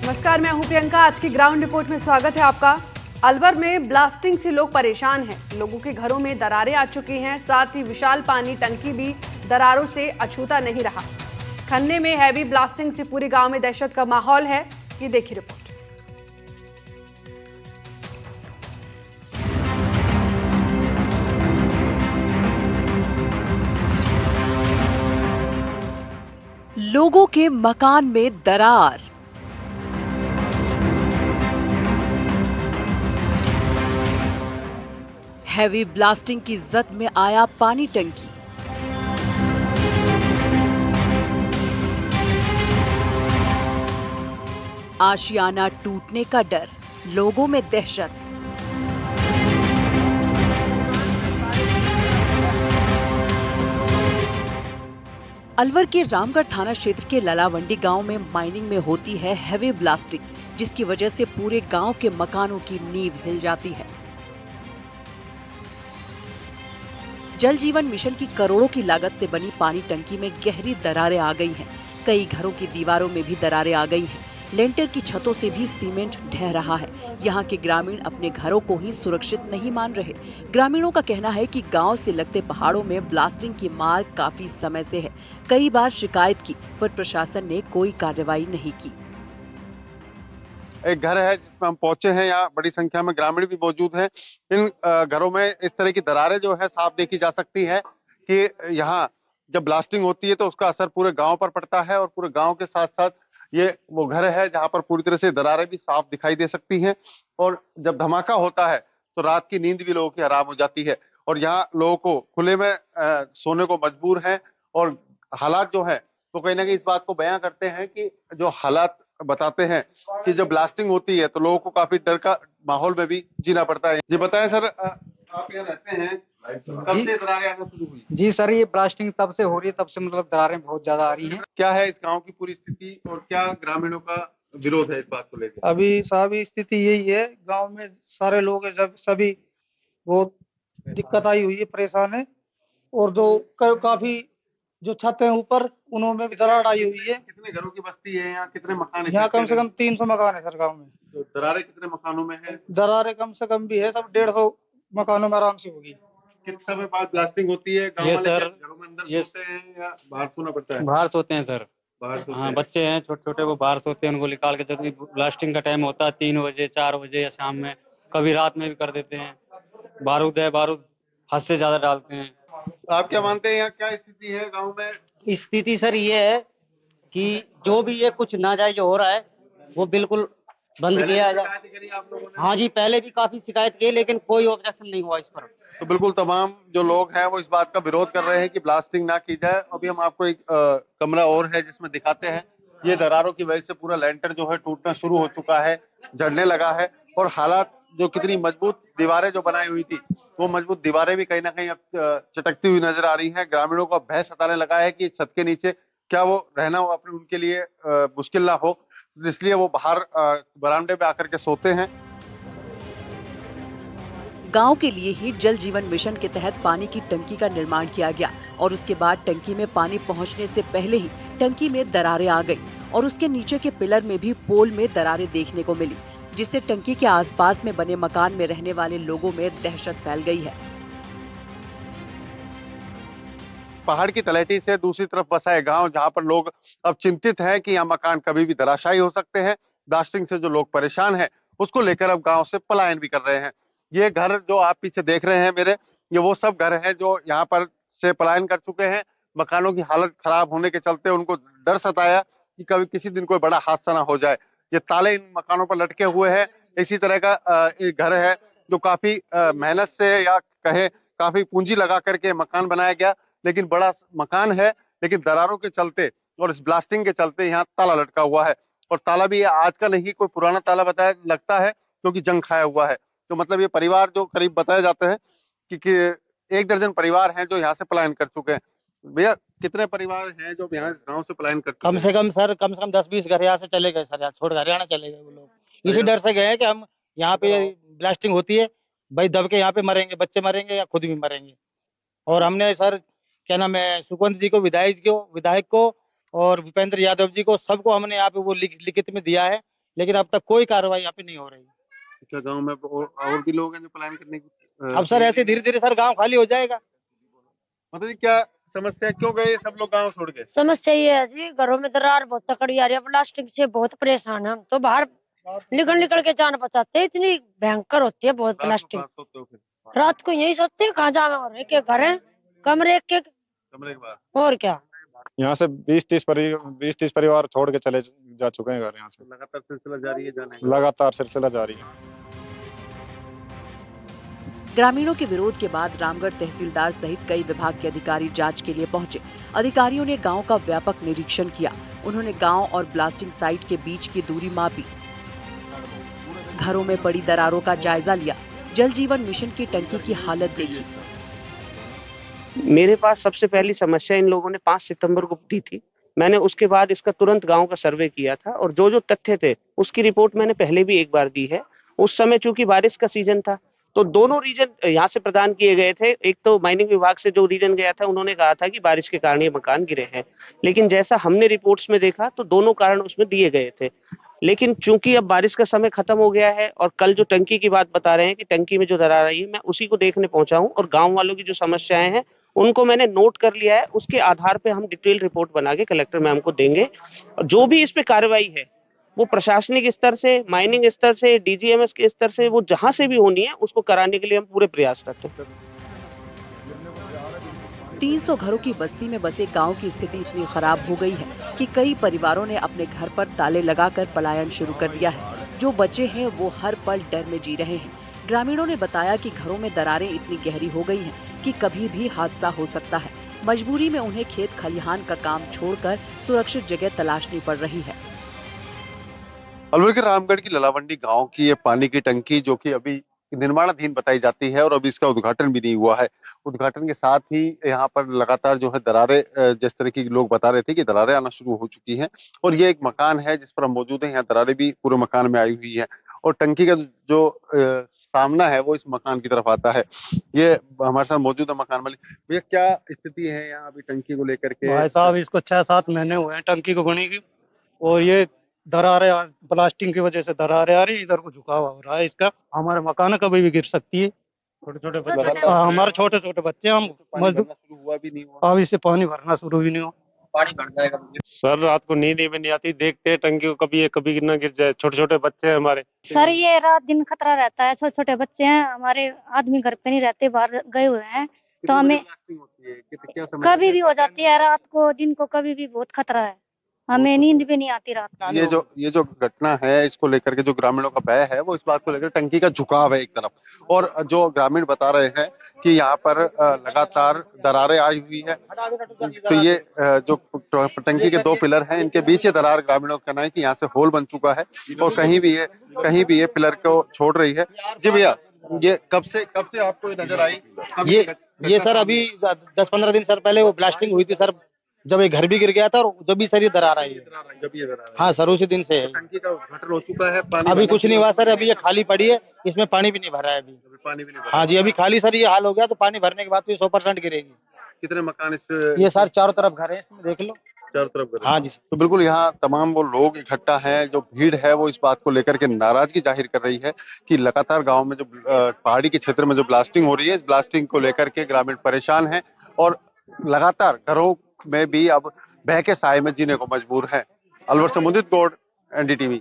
नमस्कार, मैं हूं प्रियंका। आज की ग्राउंड रिपोर्ट में स्वागत है आपका। अलवर में ब्लास्टिंग से लोग परेशान हैं। लोगों के घरों में दरारें आ चुकी हैं, साथ ही विशाल पानी टंकी भी दरारों से अछूता नहीं रहा। खन्ने में हैवी ब्लास्टिंग से पूरे गांव में दहशत का माहौल है। ये देखिए रिपोर्ट। लोगों के मकान में दरार, हैवी ब्लास्टिंग की जद में आया पानी टंकी। आशियाना टूटने का डर, लोगों में दहशत। अलवर के रामगढ़ थाना क्षेत्र के ललावंडी गांव में माइनिंग में होती है हैवी ब्लास्टिंग, जिसकी वजह से पूरे गांव के मकानों की नींव हिल जाती है। जल जीवन मिशन की करोड़ों की लागत से बनी पानी टंकी में गहरी दरारें आ गई हैं। कई घरों की दीवारों में भी दरारें आ गई हैं। लेंटर की छतों से भी सीमेंट ढह रहा है। यहाँ के ग्रामीण अपने घरों को ही सुरक्षित नहीं मान रहे। ग्रामीणों का कहना है कि गांव से लगते पहाड़ों में ब्लास्टिंग की मार काफी समय से है। कई बार शिकायत की, पर प्रशासन ने कोई कार्रवाई नहीं की। एक घर है जिसमें हम पहुंचे हैं। यहाँ बड़ी संख्या में ग्रामीण भी मौजूद हैं। इन घरों में इस तरह की दरारें जो है साफ देखी जा सकती है कि यहाँ जब ब्लास्टिंग होती है तो उसका असर पूरे गांव पर पड़ता है, और पूरे गांव के साथ साथ ये वो घर है जहां पर पूरी तरह से दरारें भी साफ दिखाई दे सकती हैं। और जब धमाका होता है तो रात की नींद भी लोगों की हराम हो जाती है, और यहाँ लोगों को खुले में सोने को मजबूर हैं। और हालात जो है तो कहीं ना कहीं इस बात को बयां करते हैं कि जो हालात बताते हैं कि जब ब्लास्टिंग होती है तो लोगों को काफी डर का माहौल में भी जीना पड़ता है। जी बताएं सर, आप यहाँ रहते हैं, कब से दरारें आना शुरू हुई? जी सर, ये ब्लास्टिंग तब से हो रही है, तब से मतलब दरारें बहुत ज्यादा आ रही हैं। क्या है इस गांव की पूरी स्थिति और क्या ग्रामीणों का विरोध है इस बात को लेकर? अभी साहब स्थिति यही है, गांव में सारे लोग जब सभी बहुत दिक्कत आई हुई है, परेशान है। और जो काफी जो छत है ऊपर, उन्होंने भी दरार आई हुई है। कितने घरों की बस्ती है यहाँ, कितने मकान है? यहाँ कम से कम 300 मकान है सर गाँव में। तो दरारें कितने मकानों में है? दरारें कम से कम भी है, सब 150 मकानों में आराम से होगी। किस समय बाद ब्लास्टिंग होती है? गांव ये वाले सर, क्या घरों में अंदर सोते हैं या बाहर सोना पड़ता है? बाहर सोते हैं सर। बाहर सोते हाँ, हैं। बच्चे हैं छोटे छोटे, वो बाहर सोते हैं। उनको निकाल के जब भी ब्लास्टिंग का टाइम होता है 3 बजे 4 बजे या शाम में, कभी रात में भी कर देते हैं। बारूद है, बारूद हद से ज्यादा डालते हैं। आप क्या मानते हैं यहाँ क्या स्थिति है गाँव में? स्थिति सर ये है कि जो भी ये कुछ नाजायज हो रहा है वो बिल्कुल बंद किया जाए। शिकायत करी आप लोगों ने? हाँ जी, पहले भी काफी शिकायत की, लेकिन कोई ऑब्जेक्शन नहीं हुआ इस पर। तो बिल्कुल तमाम जो लोग हैं वो इस बात का विरोध कर रहे हैं कि ब्लास्टिंग ना की जाए। अभी हम आपको एक कमरा और है जिसमें दिखाते हैं। ये दरारों की वजह से पूरा लेंटर जो है टूटना शुरू हो चुका है, झड़ने लगा है। और हालात जो कितनी मजबूत दीवारें जो बनाई हुई थी, वो मजबूत दीवारें भी कहीं ना कहीं अब चटकती हुई नजर आ रही हैं। ग्रामीणों को भय सताने लगा है कि छत के नीचे क्या वो रहना हो अपने उनके लिए मुश्किल ना हो, इसलिए वो बाहर बरामदे में आकर के सोते हैं। गांव के लिए ही जल जीवन मिशन के तहत पानी की टंकी का निर्माण किया गया, और उसके बाद टंकी में पानी पहुंचने से पहले ही टंकी में दरारें आ गई, और उसके नीचे के पिलर में भी पोल में दरारें देखने को मिली, जिससे टंकी के आसपास में बने मकान में रहने वाले लोगों में दहशत फैल गई है। पहाड़ की तलहटी से दूसरी तरफ बसा है गांव, जहां पर लोग अब चिंतित हैं कि यहाँ मकान कभी भी धराशायी हो सकते हैं। ब्लास्टिंग से जो लोग परेशान हैं उसको लेकर अब गांव से पलायन भी कर रहे हैं। ये घर जो आप पीछे देख रहे हैं मेरे, ये वो सब घर हैं जो यहाँ पर से पलायन कर चुके हैं। मकानों की हालत खराब होने के चलते उनको डर सताया कि कभी किसी दिन कोई बड़ा हादसा ना हो जाए। ये ताले इन मकानों पर लटके हुए हैं। इसी तरह का एक घर है जो काफी मेहनत से या कहे काफी पूंजी लगा करके मकान बनाया गया, लेकिन बड़ा मकान है, लेकिन दरारों के चलते और इस ब्लास्टिंग के चलते यहाँ ताला लटका हुआ है। और ताला भी आज का नहीं, कोई पुराना ताला बताया लगता है, क्योंकि जंग खाया हुआ है। तो मतलब ये परिवार जो करीब बताए जाते हैं कि 1 दर्जन परिवार हैं जो यहाँ से पलायन कर चुके हैं। भैया कितने परिवार हैं जो यहाँ इस गांव से पलायन कर चुके हैं? कम से कम 10-20 घर यहाँ से चले गए सर, यहाँ छोड़ कर हरियाणा चले गए वो लोग। इसी डर से गए हैं कि हम यहाँ पे ब्लास्टिंग होती है भाई, दब के यहाँ पे मरेंगे, बच्चे मरेंगे या खुद भी मरेंगे। और हमने सर क्या नाम है, सुखवंत जी को, विधायक को और भूपेंद्र यादव जी को, सबको हमने यहाँ पे वो लिखित में दिया है। लेकिन अब तक कोई कार्रवाई यहाँ पे नहीं हो रही। क्या गांव में और भी लोग हैं जो पलायन करने की अब सर ऐसे धीरे धीरे सर गांव खाली हो जाएगा। मतलब क्या समस्या, क्यों गए सब लोग गांव छोड़ के? समस्या ये है जी, घरों में दरार बहुत तकड़ी आ रही है, प्लास्टिक से बहुत परेशान है हम तो। बाहर निकल के जान बचाते हैं, इतनी भयंकर होती है बहुत प्लास्टिक। सोते हो फिर? रात को यही सोचते हैं कहाँ जावे, और एक घर है, कमरे एक एक, कमरे के बाहर। और क्या। यहाँ से 20-30 परिवार छोड़ के चले जा चुके हैं घर यहाँ से। लगातार सिलसिला जारी है जाने का? लगातार सिलसिला जारी है। ग्रामीणों के विरोध के बाद रामगढ़ तहसीलदार सहित कई विभाग के अधिकारी जांच के लिए पहुंचे। अधिकारियों ने गांव का व्यापक निरीक्षण किया। उन्होंने गांव और ब्लास्टिंग साइट के बीच की दूरी मापी, घरों में पड़ी दरारों का जायजा लिया, जल जीवन मिशन की टंकी की हालत देखी। मेरे पास सबसे पहली समस्या इन लोगों ने 5 सितंबर को दी थी। मैंने उसके बाद इसका तुरंत गांव का सर्वे किया था और जो जो तथ्य थे उसकी रिपोर्ट मैंने पहले भी एक बार दी है। उस समय चूंकि बारिश का सीजन था तो दोनों रीजन यहाँ से प्रदान किए गए थे। एक तो माइनिंग विभाग से जो रीजन गया था उन्होंने कहा था कि बारिश के कारण ये मकान गिरे हैं, लेकिन जैसा हमने रिपोर्ट्स में देखा तो दोनों कारण उसमें दिए गए थे। लेकिन चूंकि अब बारिश का समय खत्म हो गया है और कल जो टंकी की बात बता रहे हैं कि टंकी में जो दरार आई है, मैं उसी को देखने पहुंचा हूं और गांव वालों की जो समस्याएं हैं उनको मैंने नोट कर लिया है। उसके आधार पे हम डिटेल रिपोर्ट बना के कलेक्टर मैम को देंगे और जो भी इस पे कार्रवाई है वो प्रशासनिक स्तर से, माइनिंग स्तर से, डीजीएमएस के स्तर से, वो जहां से भी होनी है उसको कराने के लिए हम पूरे प्रयास करते हैं। 300 घरों की बस्ती में बसे गांव की स्थिति इतनी खराब हो गई है कि कई परिवारों ने अपने घर पर ताले लगाकर पलायन शुरू कर दिया है। जो बचे हैं वो हर पल डर में जी रहे हैं। ग्रामीणों ने बताया कि घरों में दरारें इतनी गहरी हो गई हैं कि कभी भी हादसा हो सकता है। मजबूरी में उन्हें खेत खलिहान का काम छोड़कर सुरक्षित जगह तलाशनी पड़ रही है। अलवर के रामगढ़ की ललावंडी गांव की ये पानी की टंकी जो कि अभी निर्माणाधीन बताई जाती है और अभी इसका उद्घाटन भी नहीं हुआ है। उद्घाटन के साथ ही यहाँ पर लगातार जो है दरारें, जिस तरह की लोग बता रहे थे कि दरारें आना शुरू हो चुकी हैं और ये एक मकान है जिस पर हम मौजूद हैं। यहाँ दरारें भी पूरे मकान में आई हुई है और टंकी का जो सामना है वो इस मकान की तरफ आता है। ये हमारे साथ मौजूद है मकान मालिक। भैया क्या स्थिति है यहाँ अभी टंकी को लेकर के? भाई साहब इसको 6-7 महीने हुए हैं टंकी को बनी की, और ये दरारें प्लास्टिक की वजह से दरारें आ रही है, इधर को झुकाव हो रहा है इसका। हमारे मकान कभी भी गिर सकती है। छोटे छोटे बच्चे, हमारे छोटे छोटे बच्चे, हम मजदूर, हुआ भी नहीं हुआ, अब इससे पानी भरना शुरू भी नहीं हुआ। पानी भर जाएगा सर, रात को नींद भी नहीं आती, देखते हैं टंकी को कभी न गिर जाए। छोटे छोटे बच्चे हैं हमारे। सर ये रात दिन खतरा रहता है, छोटे छोटे बच्चे हैं हमारे, आदमी घर पे नहीं रहते, बाहर गए हुए हैं, तो हमें कभी भी हो जाती है, रात को दिन को कभी भी बहुत खतरा है, हमें नींद भी नहीं आती रात। ये जो घटना है इसको लेकर के जो ग्रामीणों का भय है वो इस बात को लेकर टंकी का झुकाव है एक तरफ, और जो ग्रामीण बता रहे हैं कि यहाँ पर लगातार दरारें आई हुई है। तो ये जो टंकी के 2 पिलर हैं इनके बीच ये दरार, ग्रामीणों का कहना है कि यहाँ से होल बन चुका है और कहीं भी ये पिलर को छोड़ रही है। जी भैया, ये कब से आपको ये नजर आई? ये सर अभी 10-15 दिन सर पहले वो ब्लास्टिंग हुई थी सर, जब ये घर भी गिर गया था और जब भी सर ये दरार आई है। हाँ सर, उसी दिन से है। टंकी का उद्घाटन हो चुका है, पानी अभी कुछ नहीं हुआ सर, अभी ये खाली पड़ी है, इसमें पानी भी नहीं भरा है अभी। पानी भी नहीं भरा। हाँ जी, अभी खाली सर ये हाल हो गया, तो पानी भरने के बाद तो ये 100% गिरेगी। कितने मकान इस ये सर चारों तरफ घर है, इसमें देख लो, चारों तरफ घर। हाँ जी। तो बिल्कुल यहाँ तमाम वो लोग इकट्ठा हैं, जो भीड़ है वो इस बात को लेकर के नाराजगी जाहिर कर रही है कि लगातार गांव में जो पहाड़ी के क्षेत्र में जो ब्लास्टिंग हो रही है, इस ब्लास्टिंग को लेकर के ग्रामीण परेशान हैं और लगातार घरों में भी अब भय के साए में जीने को मजबूर हैं। अलवर से मुदित गौड़, एनडीटीवी।